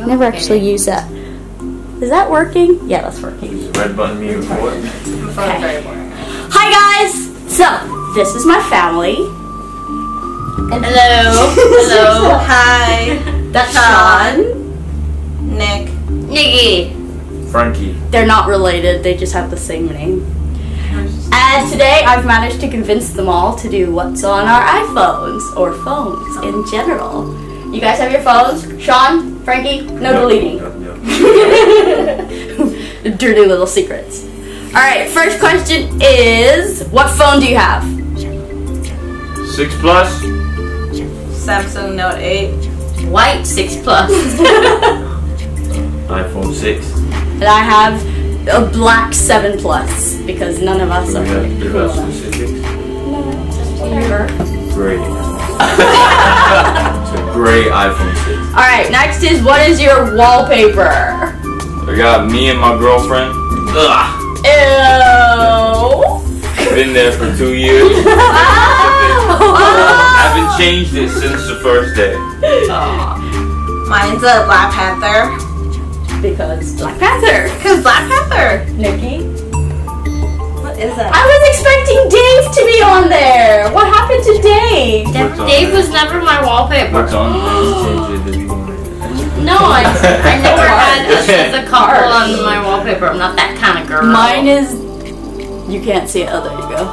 Never actually used that. Is that working? Yeah, that's working. Is the red button mean for what? Okay. Hi guys! So, this is my family. And Hello. Hello. Hi. that's Sean. Nick. Nikki. Frankie. They're not related, they just have the same name. And today I've managed to convince them all to do what's on our iPhones, or phones in general. You guys have your phones? Sean? Frankie? No deleting. No. Dirty little secrets. Alright, first question is, what phone do you have? 6 Plus. Samsung Note 8. White 6 Plus. iPhone 6. And I have a black 7 Plus, because none of us Do are we really cool have enough. specifics? Whatever. Gray. It's a gray iPhone 6. Alright, next is, what is your wallpaper? I got me and my girlfriend. Ugh. Ew. Been there for 2 years. Haven't changed it since the first day. Mine's a Black Panther. Because Black Panther. Because Black Panther. Nikki? What is that? I was expecting Dave to be on there. What happened to Dave? What's on Dave there? was never my wallpaper. What's on? Change it if you want it. No, I never had us as a couple on my wallpaper. I'm not that kind of girl. Mine is... You can't see it. Oh, there you go.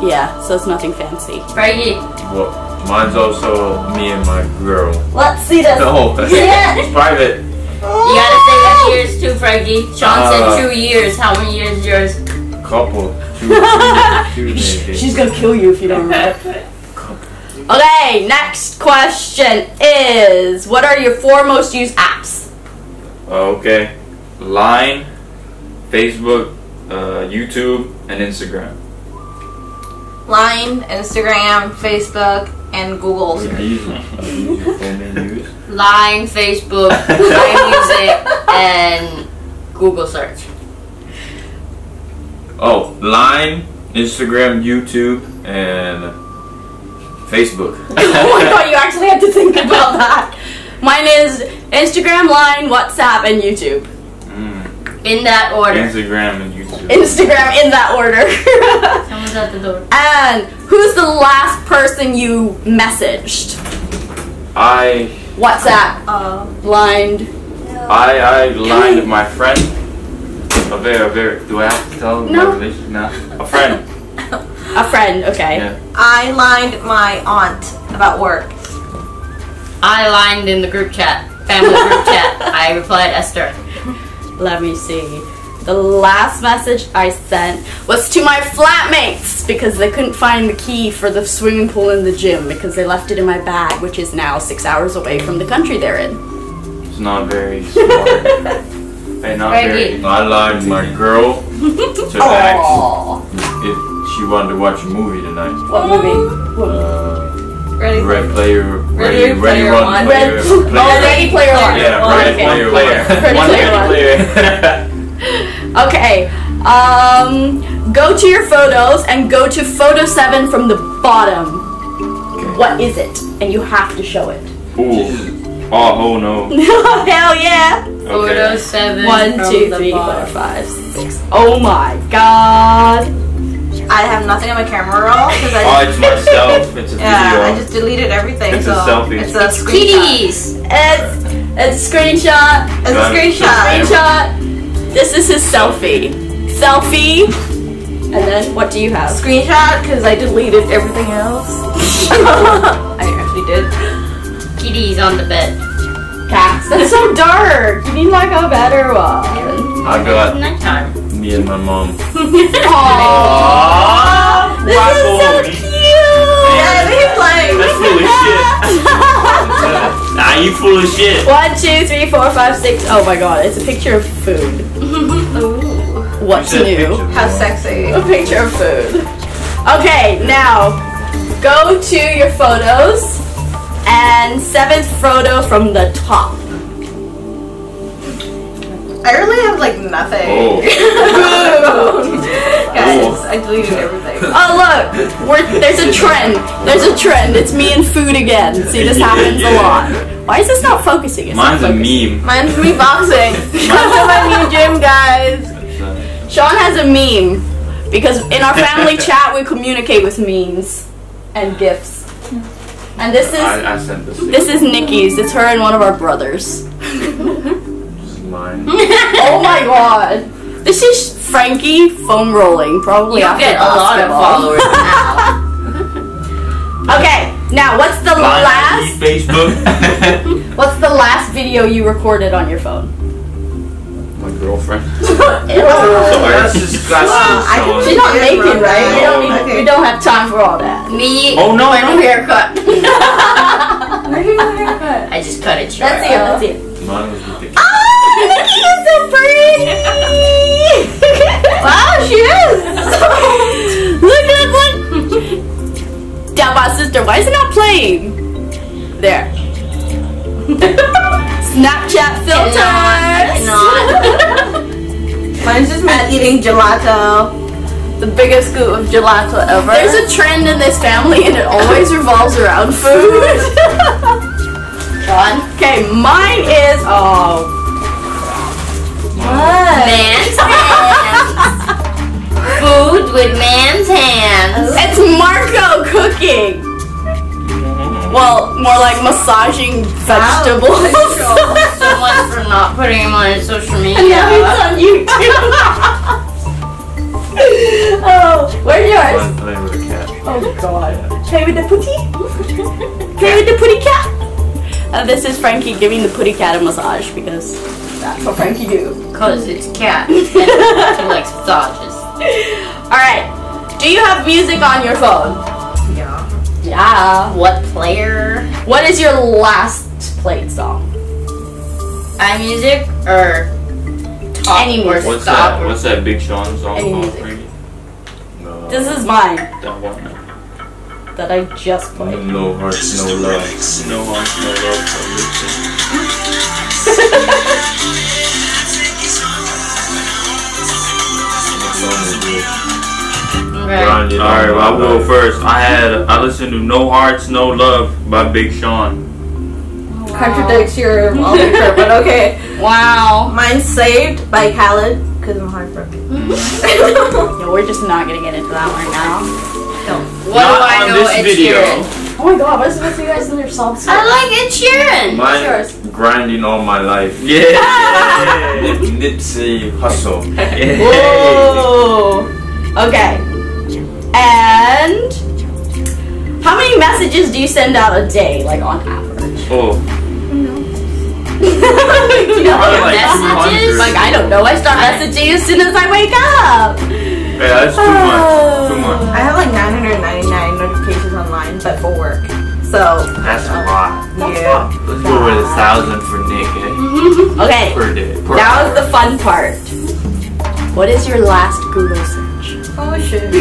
Yeah, so it's nothing fancy. Frankie. Well, mine's also me and my girl. Let's see this. No, it's private. You gotta say the years too, Frankie. Sean said 2 years. How many years is yours? Couple. Two maybe. She's gonna kill you if you don't remember. Okay, next question is, what are your 4 most used apps? Okay. Line, Facebook, YouTube, and Instagram. Line, Instagram, Facebook, and Google. What are you using? Line, Facebook, iMusic, and Google search. Oh, Line, Instagram, YouTube, and Facebook. Oh my god, you actually had to think about that. Mine is Instagram, Line, WhatsApp, and YouTube. In that order. Instagram and YouTube. Instagram in that order. Someone's at the door. And who's the last person you messaged? WhatsApp, Line. I lined my friend. A very. Do I have to tell No. my relation? No. A friend. A friend, okay. Yeah. I lined my aunt about work. I lined in the group chat, family group chat. I replied Esther. Let me see. The last message I sent was to my flatmates because they couldn't find the key for the swimming pool in the gym because they left it in my bag, which is now 6 hours away from the country they're in. It's not very smart. Hey, not very. I lined my girl to ask if she wanted to watch a movie tonight. What movie? Ready? Ready Player One. Ready Player One. Yeah, Ready Player One. Okay. Go to your photos and go to photo 7 from the bottom. Okay. What is it? And you have to show it. Ooh. Oh no. Hell yeah. Photo Okay. 7. 1, 2, 3, 4, 5, 6. Oh my god. I have nothing on my camera roll because Oh, it's myself. It's a video. yeah, I just deleted everything. It's a so selfie. It's a screenshot. Kitties. It's a screenshot. It's a screenshot. Screenshot. This is his selfie. Selfie. And then what do you have? Screenshot because I deleted everything else. I actually did. Kitties on the bed. Cats. That's so dark. You need like a better one. I got Nighttime. me and my mom. Aww. This is so cute. Yeah, they playing. That's full of shit. Nah, you full of shit. 1, 2, 3, 4, 5, 6. Oh my god, it's a picture of food. What's You said new? picture. How sexy. A picture of food. Okay, now go to your photos and 7th photo from the top. I really have like nothing. Oh. Guys, I deleted everything. Oh look, there's a trend. There's a trend. It's me and food again. See, this happens a lot. Why is this not focusing? It's Mine's not a focusing. meme. Mine's me boxing. Come to my new gym, guys. Sean has a meme because in our family chat we communicate with memes and gifs. And this I sent this. is Nikki's. It's her and one of our brothers. This is mine. Oh my god. This is Frankie foam rolling, probably You after get a lot of basketball. followers now. Okay, now what's the last Facebook. what's the last video you recorded on your phone? My girlfriend. Ew. That's disgusting. She's not naked, right? We don't No, need, we don't have time for all that. Me, Oh, no, my no. new haircut. Where's your haircut? I just cut it short. Let's see it, let's see it. Mine was with the Oh, Nikki is so pretty! Wow, she is! Look! Down my sister, why is it not playing? There. Snapchat filters! Mine's just me eating gelato. The biggest scoop of gelato ever. There's a trend in this family and it always revolves around food. Okay, mine is Man's hands. Food with man's hands. it's Marco cooking. Well, more like massaging vegetables. So much for not putting him on social media. And now it's on YouTube. Oh, where's yours? I'm playing with a cat. Oh god. Play with the putty? Play with the putty cat? This is Frankie giving the putty cat a massage because that's what Frankie do. Because it's cat. And he likes massages. Alright. Do you have music on your phone? Yeah. Yeah. What player? What is your last played song? iMusic or top Any or music. What's stop? that? What's that Big Sean song Any called? music. Frankie? No. This is mine That one. that I just played. No hearts, no love. No hearts, no love for Okay. Alright, well, I'll go first. I listened to No Hearts, No Love by Big Sean. Contradicts your wallpaper, but okay. Wow. Mine's Saved by Khaled because I'm heartbroken. Yeah, we're just not gonna get into that one now. What Not do I on know? this Ed video. Sheeran. Oh my god, what's with you guys and your soft I like Ed Sheeran. Mine, yours? grinding all my life. Yeah. Nipsey Hussle. Yeah. Whoa. Okay. And how many messages do you send out a day, like on average? Oh. Messages? Like I don't know. I start messaging as soon as I wake up. Yeah, that's too much. Too much. I have like 999 notifications online, but for work. So That's a lot. yeah. Let's go with 1,000 for Nick, eh? Okay. Per day. Per Now hour. is the fun part. What is your last Google search? Oh shit.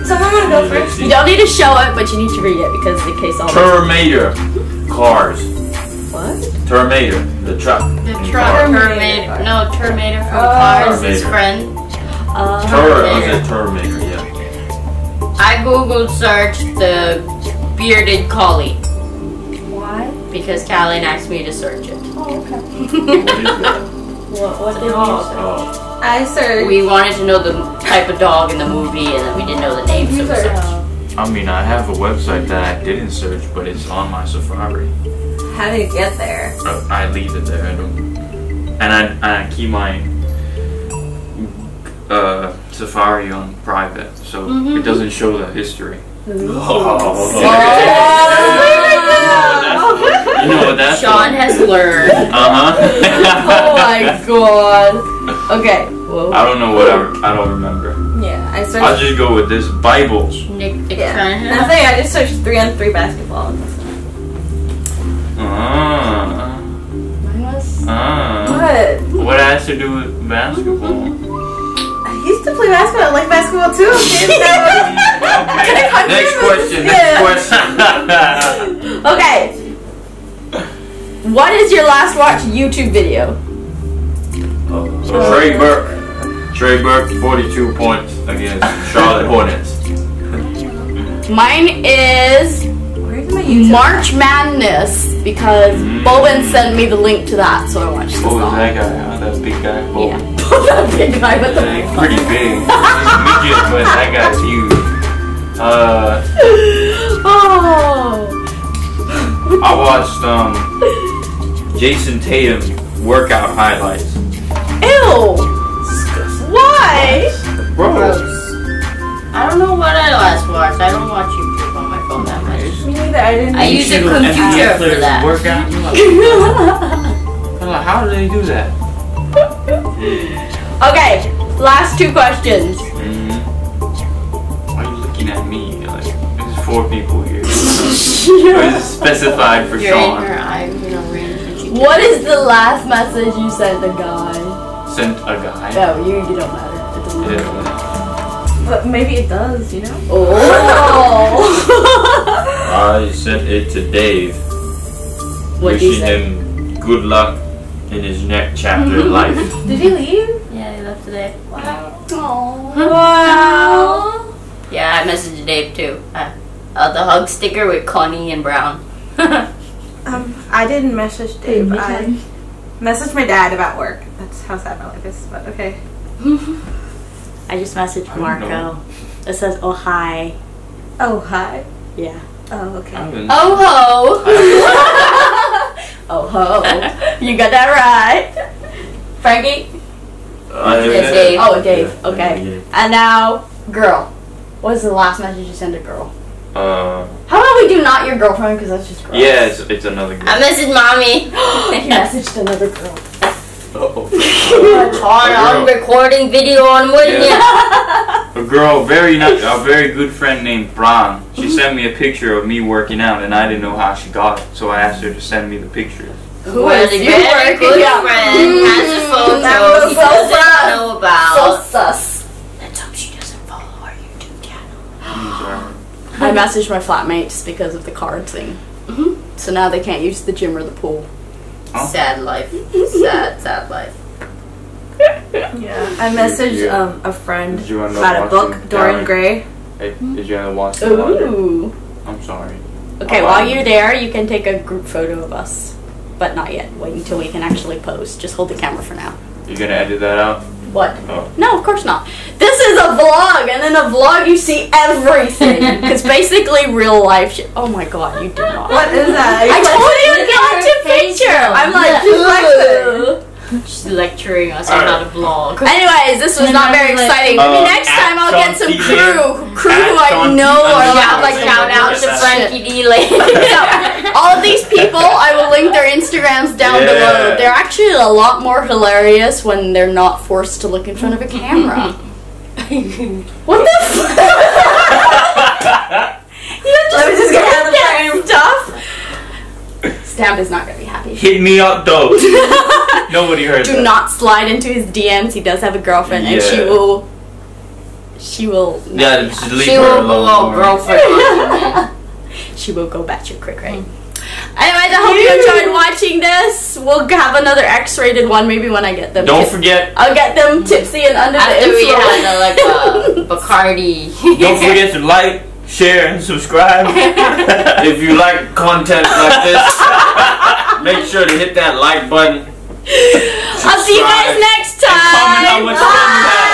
Someone wanna go first? You don't need to show it, but you need to read it because in case all. Terminator. Cars. What? Terminator. The truck. The In truck. cars. Terminator. No, Terminator from Cars. His Terminator. friend. I said Terminator, yeah. I googled searched the bearded collie Why? because Callie asked me to search it. Oh, okay. What is that? What did you say? Oh. I searched. We wanted to know the type of dog in the movie, and then we didn't know the name, so we searched. I mean, I have a website that I didn't search, but it's on my Safari. How did it get there? I leave it there. I don't. And I keep my Safari on private, so it doesn't show the history. You know what that's Sean has learned. Uh-huh. Oh my god. Okay. Whoa. I don't know whatever. I don't remember. Yeah, I I'll searched. just go with this. Bibles. Nick, Yeah. Nick Nothing. I just searched 3-on-3 basketball. Mine was. What? What has to do with basketball? I used to play basketball. I like basketball too. Okay. Next question. Next question. Okay. What is your last watched YouTube video? Trey Burke. Trey Burke, 42 points against Charlotte Hornets. Mine is Where's my March Madness because Bowen sent me the link to that, so I watched the What was song. that guy? Huh? That big guy? Yeah. That big guy with the big Pretty big. He's midget, but that guy's huge. Oh. I watched Jason Tatum workout highlights. Ew. Why? Bro, I don't know what I last watched. I don't watch YouTube on my phone that much. Me neither. I didn't. I use a computer for that. Workout. I'm like, how do they do that? Okay, last 2 questions. Why are you looking at me? Like, there's 4 people here. Or is it specified for You're in Sean? her eye, you know, range. What is the last message you sent a guy? Sent a guy. No, you don't matter. It doesn't matter. Yeah. But maybe it does, you know? Oh. I sent it to Dave. What'd you Wishing say? him good luck in his next chapter of life. Did he leave? Yeah, he left today. Wow. Wow. Yeah, I messaged Dave too. The hug sticker with Connie and Brown. I didn't message Dave. me I messaged my dad about work. That's how sad my life is, but okay. I just messaged I don't Marco. know. It says, oh, hi. Oh, hi. Yeah. Oh, okay. Oh, ho. Oh, ho. You got that right. Frankie? Yes, Dave. Oh, Dave. Okay. And now, girl. What's the last message you sent a girl? How about we do not your girlfriend, because that's just gross. Yeah, it's another girl. I messaged mommy. You messaged another girl. I'm recording video on William. Yeah. A girl, a very good friend named Bron. She sent me a picture of me working out, and I didn't know how she got it, so I asked her to send me the picture. Who Well, is the you very working good out? friend has a photo he So doesn't sus. know about. So sus. Let's hope she doesn't follow our YouTube channel. I messaged my flatmates because of the card thing. So now they can't use the gym or the pool. Huh? Sad life. Sad life. Yeah. I messaged a friend Did you end up about a book, watching Dorian Gary? Gray. Hey, did you end up watching the Wonder? Ooh. I'm sorry. Okay, while you're there, you can take a group photo of us. But not yet. Wait until we can actually pose. Just hold the camera for now. You gonna edit that out? What? Oh. No, of course not. This is a vlog, and in a vlog you see everything. Because basically real life shit. Oh my god, you did not. What is that? I told you to Look go at her to face, picture. though. I'm like, Dyslexic. She's lecturing us on how to vlog. anyways, this was not very exciting. Maybe next time I'll get some crew who I know are like Shout out to Frankie D. Lane. So, all of these people, I will link their Instagrams down below. They're actually a lot more hilarious when they're not forced to look in front of a camera. What the fuck? Let me just get out of the frame. Stuff. Stamp is not gonna be happy. Hit me up though. Nobody heard that. Do not slide into his DMs. He does have a girlfriend, and she will. She will. not Yeah, be just happy. leave She her will alone. go Lauren. girlfriend on you, man. She will go batshit quick, right? Anyways, I hope you enjoyed watching this. We'll have another X-rated one maybe when I get them. Don't forget. I'll get them tipsy and under After the we influence. had like Bacardi. Don't forget to like, share, and subscribe. If you like content like this, make sure to hit that like button. I'll see you guys next time. And comment how much fun you had.